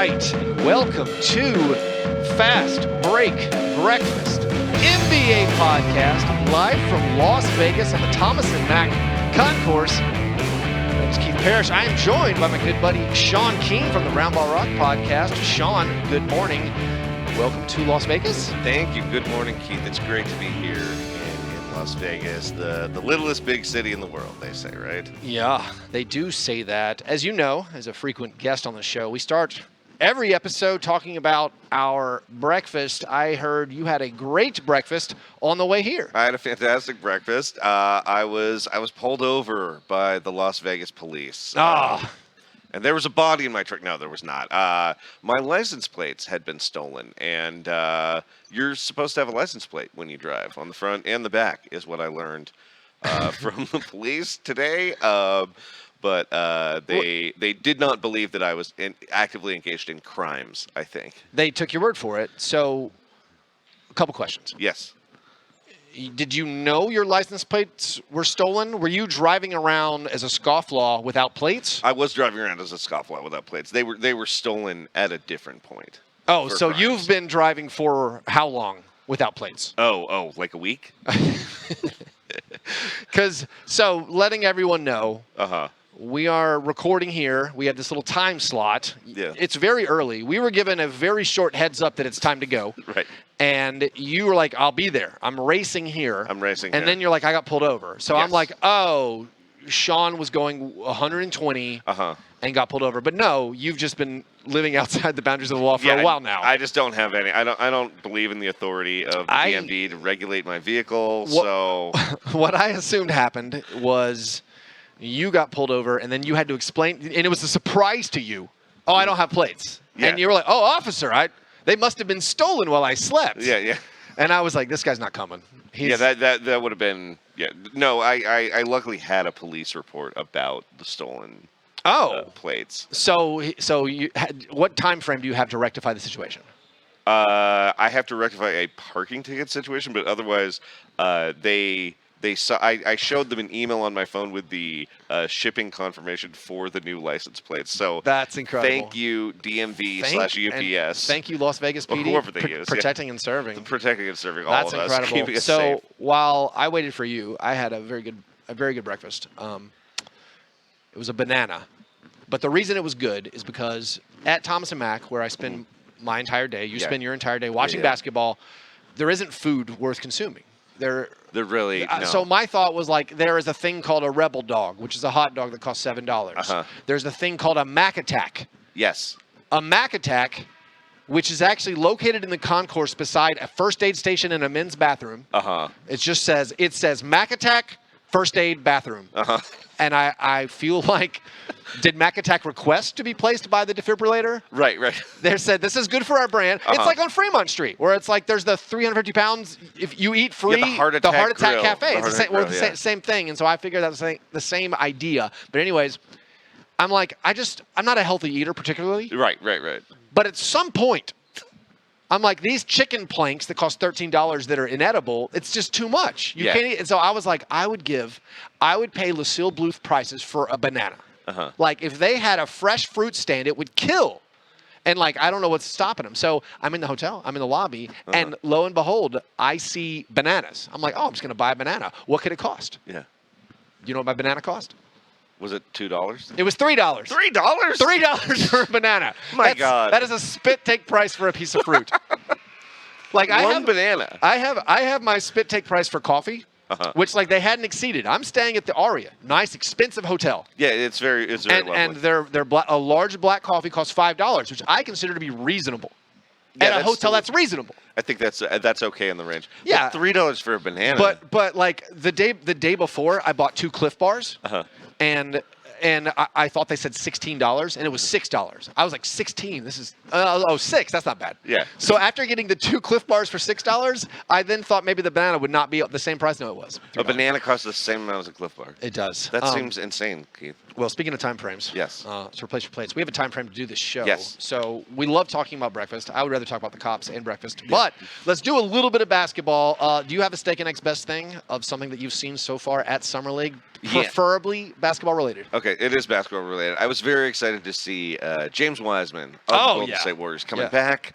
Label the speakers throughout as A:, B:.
A: right, and welcome to Fastbreak Breakfast, NBA podcast, live from Las Vegas on the Thomas and Mack Concourse. My name is Keith Parish. I am joined by my good buddy Sean Keane from the Round Ball Rock podcast. Sean, good morning. Welcome to Las Vegas.
B: Thank you. Good morning, Keith. It's great to be here in Las Vegas, the littlest big city in the world, they say, right?
A: Yeah, they do say that. As you know, as a frequent guest on the show, we start every episode talking about our breakfast. I heard you had a great breakfast on the way here.
B: I had a fantastic breakfast. I was pulled over by the Las Vegas police. And there was a body in my truck. No, there was not. My license plates had been stolen, and you're supposed to have a license plate when you drive on the front and the back, is what I learned from the police today. But they did not believe that I was actively engaged in crimes, I think.
A: They took your word for it. So, a couple questions.
B: Yes.
A: Did you know your license plates were stolen? Were you driving around as a scofflaw without plates?
B: I was driving around as a scofflaw without plates. They were stolen at a different point.
A: Oh, so crimes. You've been driving for how long without plates?
B: Oh, like a week?
A: So letting everyone know.
B: Uh-huh.
A: We are recording here. We have this little time slot.
B: Yeah.
A: It's very early. We were given a very short heads up that it's time to go.
B: Right.
A: And you were like, I'll be there. I'm racing here.
B: And
A: then you're like, I got pulled over. So
B: yes.
A: I'm like, oh, Sean was going 120 and got pulled over. But no, you've just been living outside the boundaries of the law for a while now.
B: I just don't have any. I don't believe in the authority of the DMV to regulate my vehicle.
A: What I assumed happened was you got pulled over, and then you had to explain, and it was a surprise to you. Oh, I don't have plates. Yeah. And you were like, oh, officer, they must have been stolen while I slept.
B: Yeah.
A: And I was like, this guy's not coming.
B: That would have been, yeah. No, I luckily had a police report about the stolen plates.
A: So what time frame do you have to rectify the situation?
B: I have to rectify a parking ticket situation, but otherwise, they saw. I showed them an email on my phone with the shipping confirmation for the new license plates. So
A: that's incredible.
B: Thank you, DMV/UPS.
A: Thank you, Las Vegas PD,
B: whoever they use.
A: Protecting and serving.
B: Protecting and serving all
A: that's
B: of us.
A: That's incredible.
B: Keeping us
A: so
B: safe.
A: While I waited for you, I had a very good breakfast. It was a banana, but the reason it was good is because at Thomas and Mack, where I spend my entire day, you spend your entire day watching basketball. There isn't food worth consuming. They're
B: really no.
A: So my thought was like, there is a thing called a Rebel Dog, which is a hot dog that costs $7. There's a thing called a Mac Attack.
B: Yes.
A: A Mac Attack, which is actually located in the concourse beside a first aid station and a men's bathroom. It says Mac Attack first aid bathroom. And I feel like, did Mac Attack request to be placed by the defibrillator?
B: Right.
A: They said, this is good for our brand. It's like on Fremont Street, where it's like there's the 350 pounds, if you eat free,
B: the Heart Attack
A: Cafe.
B: It's
A: the same thing. And so I figured that was the same idea. But anyways, I'm like, I'm not a healthy eater particularly.
B: Right.
A: But at some point, I'm like, these chicken planks that cost $13 that are inedible, it's just too much. You can't eat. And so I was like, I would pay Lucille Bluth prices for a banana. Like, if they had a fresh fruit stand, it would kill. And, like, I don't know what's stopping them. So I'm in the hotel. I'm in the lobby. And lo and behold, I see bananas. I'm like, oh, I'm just going to buy a banana. What could it cost?
B: Yeah.
A: You know what my banana cost?
B: Was it $2?
A: It was $3.
B: $3?
A: $3 for a banana.
B: My God.
A: That is a spit take price for a piece of fruit. Like
B: one banana.
A: I have my spit take price for coffee, which like they hadn't exceeded. I'm staying at the Aria, nice expensive hotel.
B: Yeah, it's very lovely.
A: And a large black coffee costs $5, which I consider to be reasonable.
B: Yeah,
A: at a hotel, that's reasonable.
B: I think that's okay in the range.
A: Yeah,
B: but $3 for a banana.
A: But like the day before, I bought 2 Cliff Bars, and I thought they said $16, and it was $6. I was like, 16. This is 6. That's not bad.
B: Yeah.
A: So after getting the 2 Cliff Bars for $6, I then thought maybe the banana would not be the same price. No, it was. $3.
B: A banana costs the same amount as a Cliff Bar.
A: It does.
B: That seems insane, Keith.
A: Well, speaking of time frames,
B: yes.
A: To replace your plates, we have a time frame to do this show.
B: Yes.
A: So we love talking about breakfast. I would rather talk about the cops and breakfast. But let's do a little bit of basketball. Do you have a steak and eggs best thing of something that you've seen so far at Summer League? Preferably basketball related.
B: Okay, Okay, it is basketball related. I was very excited to see James Wiseman of the Golden State Warriors coming back.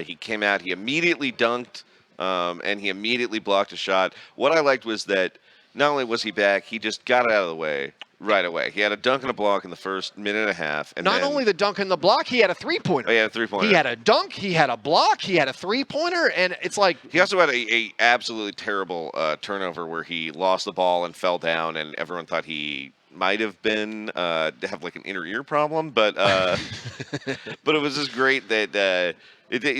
B: He came out, he immediately dunked, and he immediately blocked a shot. What I liked was that not only was he back, he just got it out of the way right away. He had a dunk and a block in the first minute and a half. And
A: not only the dunk and the block, he had a three-pointer.
B: Oh, he had a three-pointer.
A: He had a dunk, he had a block, he had a three-pointer, and it's like...
B: He also had a absolutely terrible turnover where he lost the ball and fell down, and everyone thought he might have been to have like an inner ear problem, but but it was just great that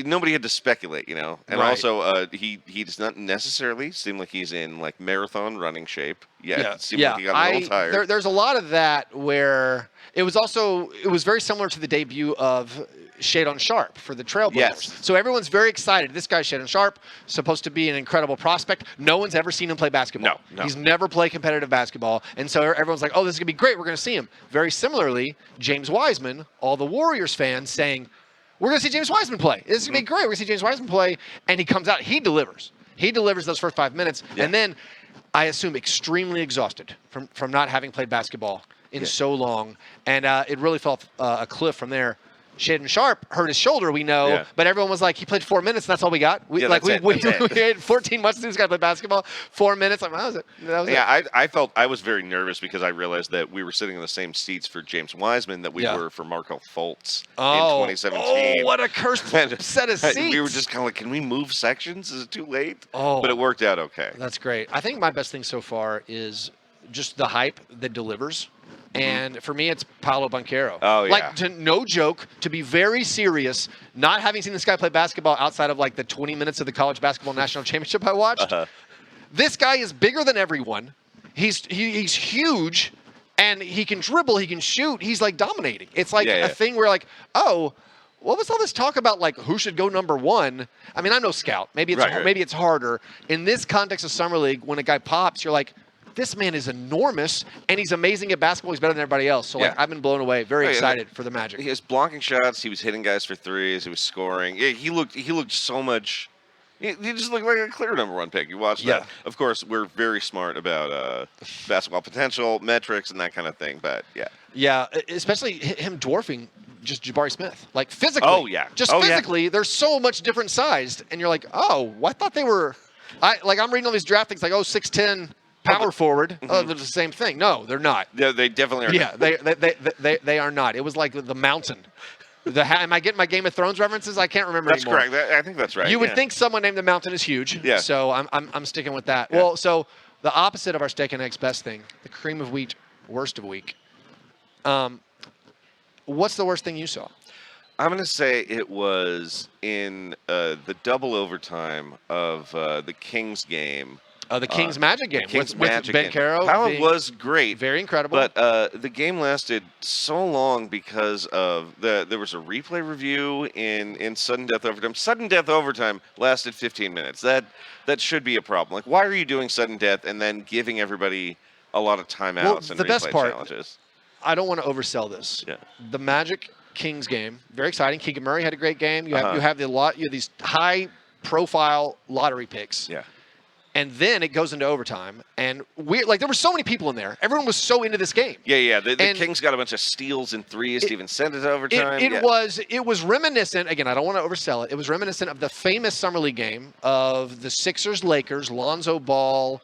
B: nobody had to speculate, you know. And also, he does not necessarily seem like he's in like marathon running shape yet. It seemed like he got a little tired.
A: There's a lot of that where it was very similar to the debut of Shadon Sharp for the Trailblazers.
B: Yes.
A: So everyone's very excited. This guy, Shadon Sharp, supposed to be an incredible prospect. No one's ever seen him play basketball.
B: No.
A: He's never played competitive basketball. And so everyone's like, oh, this is going to be great. We're going to see him. Very similarly, James Wiseman, all the Warriors fans saying, we're going to see James Wiseman play. This is going to be great. We're going to see James Wiseman play. And he comes out. He delivers. He delivers those first 5 minutes. Yeah. And then, I assume, extremely exhausted from not having played basketball in so long. And it really fell off a cliff from there. Shadon Sharp hurt his shoulder, we know, but everyone was like, he played 4 minutes, and that's all we got. We had 14 months to do this guy play basketball, 4 minutes. Like, that was it.
B: I felt I was very nervous because I realized that we were sitting in the same seats for James Wiseman that we were for Markelle Fultz in 2017.
A: Oh, what a cursed set of seats.
B: We were just kind of like, can we move sections? Is it too late?
A: Oh,
B: but it worked out okay.
A: That's great. I think my best thing so far is just the hype that delivers. And for me, it's Paolo Banchero.
B: Oh, yeah.
A: Like, no joke, to be very serious, not having seen this guy play basketball outside of, like, the 20 minutes of the College Basketball National Championship I watched, this guy is bigger than everyone. He's huge, and he can dribble, he can shoot. He's, like, dominating. It's like a thing where, like, oh, what was all this talk about, like, who should go number one? I mean, I know scout. Maybe it's harder. In this context of Summer League, when a guy pops, you're like, this man is enormous, and he's amazing at basketball. He's better than everybody else. So, I've been blown away. Very excited for the Magic.
B: He was blocking shots. He was hitting guys for threes. He was scoring. Yeah, he looked so much. He just looked like a clear number one pick. You watch that. Of course, we're very smart about basketball potential, metrics, and that kind of thing. But,
A: Yeah, especially him dwarfing just Jabari Smith. Like, physically.
B: Oh, yeah.
A: Just physically, they're so much different sized. And you're like, oh, I thought they were – I'm reading all these draft things like, 6'10", power forward, they're the same thing. No, they're not.
B: Yeah, they definitely are.
A: Yeah, they are not. It was like the mountain. Am I getting my Game of Thrones references? I can't remember anymore.
B: That's correct. I think that's right.
A: You would think someone named the mountain is huge.
B: Yeah.
A: So I'm sticking with that.
B: Yeah.
A: Well, so the opposite of our steak and eggs best thing, the cream of wheat worst of week. What's the worst thing you saw?
B: I'm going to say it was in the double overtime of the Kings game.
A: The Kings Magic game with Ben Caro.
B: Powell was great.
A: Very incredible.
B: But the game lasted so long because of there was a replay review in sudden death overtime. Sudden death overtime lasted 15 minutes. That should be a problem. Like, why are you doing sudden death and then giving everybody a lot of timeouts and replay challenges?
A: I don't want to oversell this.
B: Yeah.
A: The Magic Kings game, very exciting. Keegan Murray had a great game. You have these high-profile lottery picks.
B: Yeah.
A: And then it goes into overtime, and there were so many people in there. Everyone was so into this game.
B: Yeah. The Kings got a bunch of steals and threes to even send it to overtime.
A: It was reminiscent. Again, I don't want to oversell it. It was reminiscent of the famous Summer League game of the Sixers-Lakers, Lonzo Ball,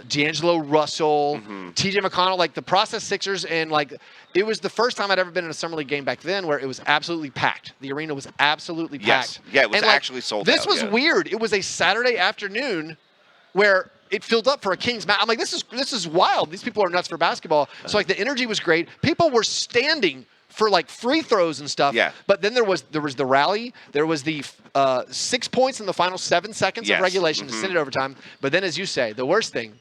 A: D'Angelo Russell, T.J. McConnell, like the process Sixers, and like it was the first time I'd ever been in a Summer League game back then where it was absolutely packed. The arena was absolutely packed.
B: Yeah, it was actually sold out.
A: This was weird. It was a Saturday afternoon where it filled up for a Kings match. I'm like, this is wild. These people are nuts for basketball. So like the energy was great. People were standing for like free throws and stuff.
B: Yeah.
A: But then there was the rally. There was the 6 points in the final 7 seconds of regulation to send it overtime. But then, as you say, the worst thing,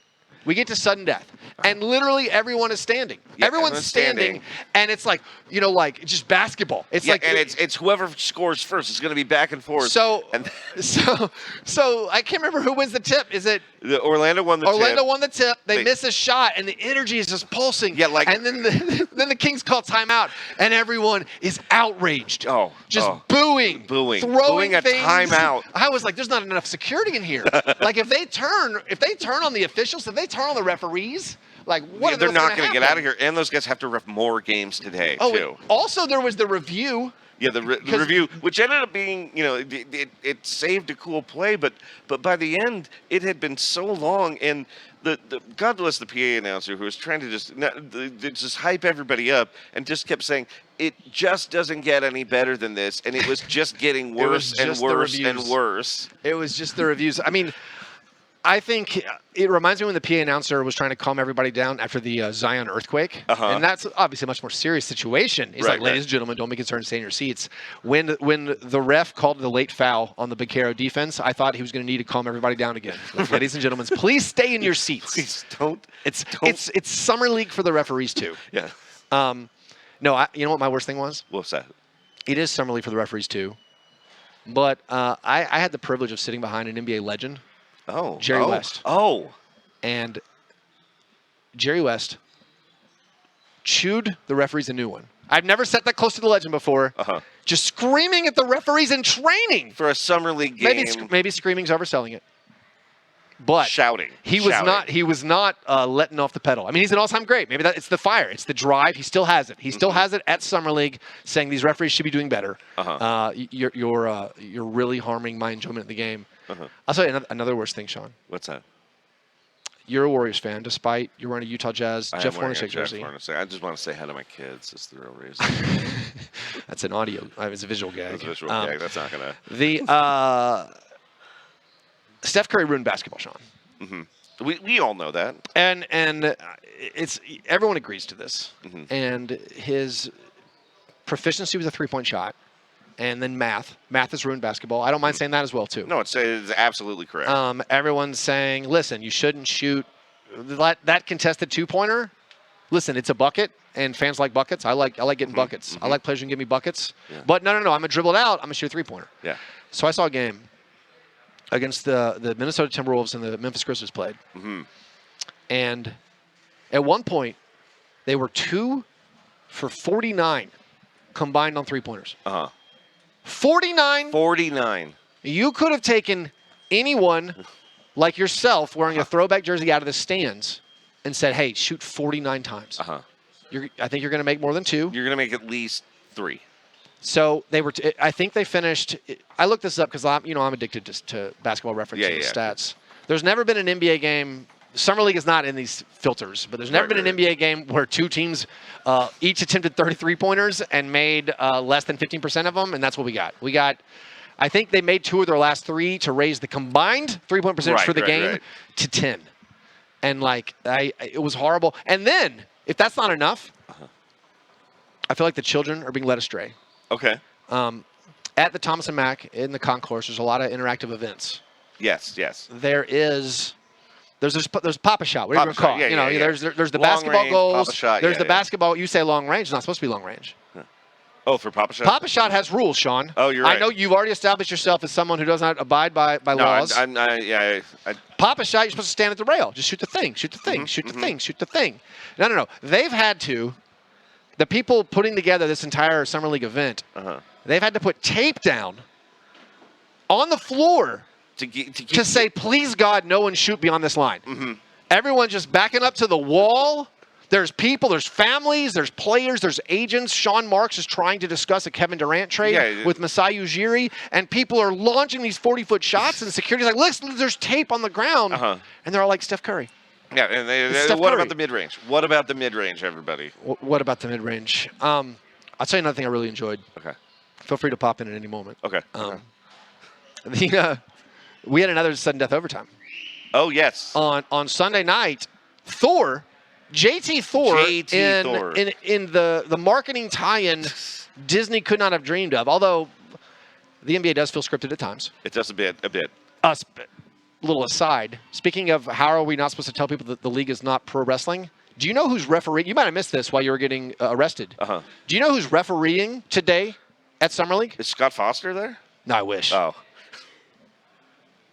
A: we get to sudden death, and literally everyone is standing.
B: Yeah,
A: everyone's standing, and it's like it's just basketball. It's like
B: and it's whoever scores first. It's going to be back and forth.
A: So I can't remember who wins the tip. Is it
B: Orlando won the tip?
A: Orlando won the tip. They miss a shot, and the energy is just pulsing.
B: Yeah,
A: and then the Kings call timeout, and everyone is outraged. Booing,
B: throwing a timeout.
A: I was like, there's not enough security in here. Like if they turn on the officials, if they turn on the referees, Like, what?
B: They're not going to get out of here, and those guys have to ref more games today too.
A: Also, there was the review.
B: Yeah, the review, which ended up being, it saved a cool play, but by the end, it had been so long, and the God bless the PA announcer who was trying to just hype everybody up and just kept saying, it just doesn't get any better than this, and it was just getting worse and worse and worse.
A: It was just the reviews. I mean, I think it reminds me when the PA announcer was trying to calm everybody down after the Zion earthquake. And that's obviously a much more serious situation. He's like, ladies and gentlemen, don't be concerned, stay in your seats. When the ref called the late foul on the Baquero defense, I thought he was going to need to calm everybody down again. Like, ladies and gentlemen, please stay in your seats.
B: Please don't.
A: It's summer league for the referees too.
B: Yeah.
A: No, you know what my worst thing was?
B: What's that?
A: It is summer league for the referees too. But I had the privilege of sitting behind an NBA legend. Jerry West. And Jerry West chewed the referees a new one. I've never sat that close to the legend before. Just screaming at the referees in training.
B: For a summer league game.
A: Maybe screaming's overselling it. But
B: shouting.
A: He was not letting off the pedal. I mean, he's an all-time great. Maybe it's the fire. It's the drive. He still has it. He still has it at summer league, saying these referees should be doing better. You're really harming my enjoyment of the game. I'll tell you another worst thing, Sean.
B: What's that?
A: You're a Warriors fan, despite you're wearing a Utah Jazz Jeff Hornacek jersey.
B: I just want to say hi to my kids. That's the real reason.
A: That's an audio. It's a visual gag.
B: That's a visual gag. That's not gonna.
A: Steph Curry ruined basketball, Sean.
B: We all know that,
A: and it's everyone agrees to this. And his proficiency with a three-point shot. And then math. Math has ruined basketball. I don't mind saying that as well, too.
B: No, it's absolutely correct.
A: Everyone's saying, listen, you shouldn't shoot that contested two-pointer. Listen, it's a bucket, and fans like buckets. I like getting buckets. I like players who can give me buckets. But no, I'm going to dribble it out. I'm going to shoot a three-pointer.
B: Yeah.
A: So I saw a game against the Minnesota Timberwolves and the Memphis Grizzlies played. And at one point, they were 2 for 49 combined on three-pointers. 49. You could have taken anyone like yourself wearing a throwback jersey out of the stands and said, hey, shoot 49 times. I think you're going to make more than 2.
B: You're going to make at least 3.
A: So they were. I think they finished. I looked this up because I'm addicted to basketball references and stats. There's never been an NBA game. Summer League is not in these filters, but there's never been an NBA game where 2 teams each attempted 33-pointers and made less than 15% of them, and that's what we got. I think they made 2 of their last 3 to raise the combined three-point percentage for the game to 10. And, it was horrible. And then, if that's not enough, I feel like the children are being led astray.
B: Okay.
A: At the Thomas & Mack, in the concourse, there's a lot of interactive events.
B: Yes.
A: There's Pop-A-Shot. What do you call it? There's the long basketball
B: range,
A: goals.
B: Pop-A-Shot,
A: there's the basketball. You say long range. It's not supposed to be long range.
B: Oh, for Pop-A-Shot?
A: Pop-A-Shot has rules, Sean.
B: Oh, you're right.
A: I know you've already established yourself as someone who does not abide by laws. Pop-A-Shot, you're supposed to stand at the rail. Just shoot the thing. Shoot the thing. Shoot the thing. Shoot the thing. No. They've had to. The people putting together this entire Summer League event, they've had to put tape down on the floor to say, please, God, no one shoot beyond this line. Everyone just backing up to the wall. There's people, there's families, there's players, there's agents. Sean Marks is trying to discuss a Kevin Durant trade with Masai Ujiri, and people are launching these 40-foot shots, and security's like, listen, there's tape on the ground. And they're all like, Steph Curry.
B: Yeah, and what about the mid-range? What about the mid-range, everybody?
A: What about the mid-range? I'll tell you another thing I really enjoyed.
B: Okay.
A: Feel free to pop in at any moment.
B: Okay.
A: We had another sudden death overtime.
B: Oh, yes.
A: On Sunday night, JT Thor in the marketing tie-in Disney could not have dreamed of, although the NBA does feel scripted at times.
B: It does a bit.
A: Little aside, speaking of how are we not supposed to tell people that the league is not pro wrestling, do you know who's refereeing? You might have missed this while you were getting arrested. Do you know who's refereeing today at Summer League?
B: Is Scott Foster there?
A: No, I wish.
B: Oh.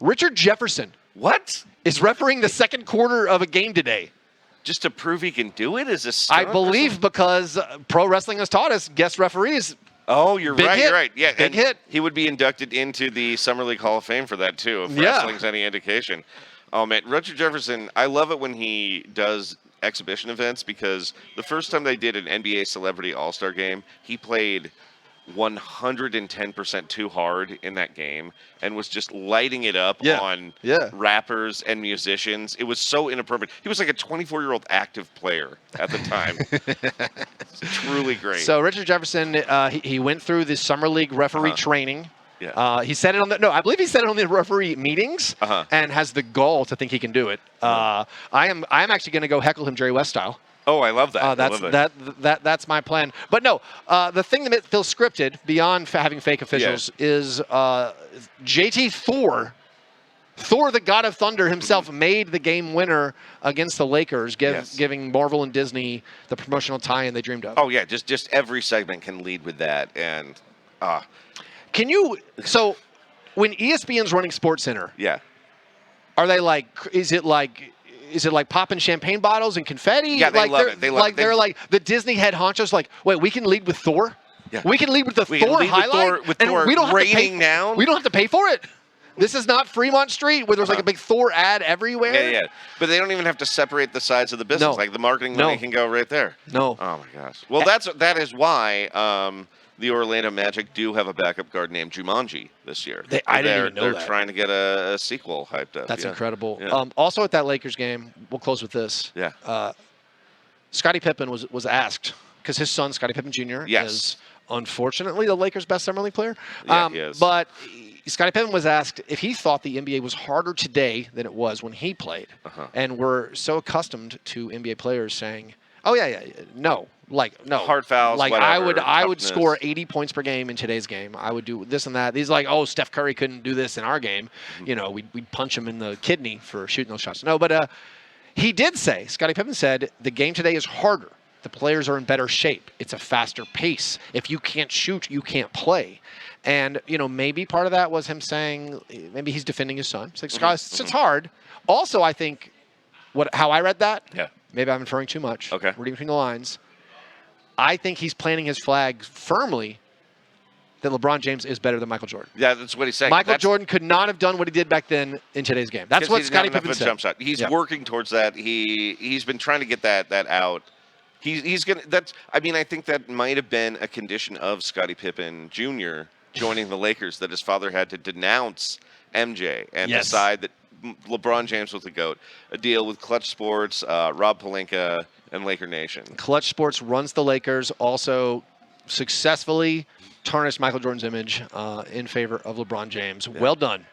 A: Richard Jefferson.
B: What?
A: Is refereeing the second quarter of a game today.
B: Just to prove he can do it? Is this?
A: I believe because pro wrestling has taught us guest referees.
B: Oh, you're right. You're right. Yeah,
A: big hit.
B: He would be inducted into the Summer League Hall of Fame for that too. If wrestling's any indication. Oh man, Richard Jefferson. I love it when he does exhibition events because the first time they did an NBA Celebrity All-Star game, he played 110% too hard in that game and was just lighting it up on rappers and musicians. It was so inappropriate. He was like a 24-year-old active player at the time. Truly great.
A: So Richard Jefferson, he went through the summer league referee training.
B: Yeah.
A: He said it on I believe he said it on the referee meetings and has the gall to think he can do it. I am actually going to go heckle him Jerry West style.
B: Oh, I love that.
A: That's my plan. But no, the thing that feels scripted beyond having fake officials is JT Thor, the God of Thunder himself, made the game winner against the Lakers, giving Marvel and Disney the promotional tie-in they dreamed of.
B: Oh yeah, just every segment can lead with that, and
A: can you? So when ESPN's running SportsCenter, are they like? Is it like popping champagne bottles and confetti?
B: Yeah, they love it.
A: They're like the Disney head honchos. Like, wait, we can lead with Thor. Yeah. We can lead with the Thor highlight,
B: with Thor
A: we don't have
B: raining
A: to pay,
B: down.
A: We don't have to pay for it. This is not Fremont Street where there's like a big Thor ad everywhere.
B: Yeah. But they don't even have to separate the sides of the business.
A: No.
B: Like the marketing money can go right there.
A: No.
B: Oh my gosh. Well, that is why the Orlando Magic do have a backup guard named Jumanji this year.
A: I didn't even know that.
B: They're trying to get a sequel hyped up.
A: That's incredible. Yeah. Also at that Lakers game, we'll close with this.
B: Yeah.
A: Scottie Pippen was asked, because his son, Scottie Pippen Jr., is unfortunately the Lakers' best summer league player.
B: Yeah, he is.
A: But Scottie Pippen was asked if he thought the NBA was harder today than it was when he played. And we're so accustomed to NBA players saying, oh, no. Like, no.
B: Hard fouls,
A: like
B: whatever,
A: I would score 80 points per game in today's game. I would do this and that. These like, oh, Steph Curry couldn't do this in our game. You know, we'd punch him in the kidney for shooting those shots. No, but he did say, Scottie Pippen said, the game today is harder. The players are in better shape. It's a faster pace. If you can't shoot, you can't play. And, you know, maybe part of that was him saying, maybe he's defending his son. It's like, Scott, it's hard. Also, I think, how I read that, maybe I'm inferring too much.
B: Okay.
A: Reading between the lines. I think he's planting his flag firmly that LeBron James is better than Michael Jordan.
B: Yeah, that's what he's saying.
A: Michael Jordan could not have done what he did back then in today's game. That's what Scottie Pippen said.
B: Jump shot. He's working towards that. He's been trying to get that out. He's gonna. I mean, I think that might have been a condition of Scottie Pippen Jr. joining the Lakers, that his father had to denounce MJ and decide that LeBron James was the GOAT. A deal with Clutch Sports, Rob Pelinka, and Laker Nation.
A: Clutch Sports runs the Lakers, also successfully tarnished Michael Jordan's image in favor of LeBron James. Yeah. Well done.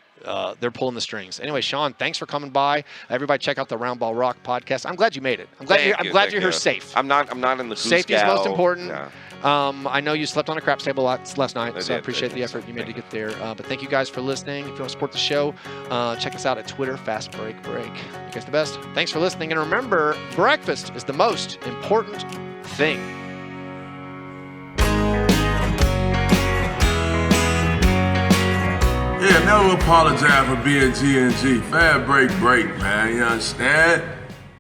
A: They're pulling the strings. Anyway, Sean, thanks for coming by. Everybody, check out the Round Ball Rock podcast. I'm glad you made it. I'm glad you're here safe.
B: I'm not in the
A: safety is most important. Yeah. I know you slept on a craps table last night, so I appreciate the effort you made to get there. But thank you guys for listening. If you want to support the show, check us out at Twitter, Fastbreak Break. You guys the best. Thanks for listening, and remember, breakfast is the most important thing.
C: Yeah, never apologize for being G&G. Fastbreak Break, man. You understand?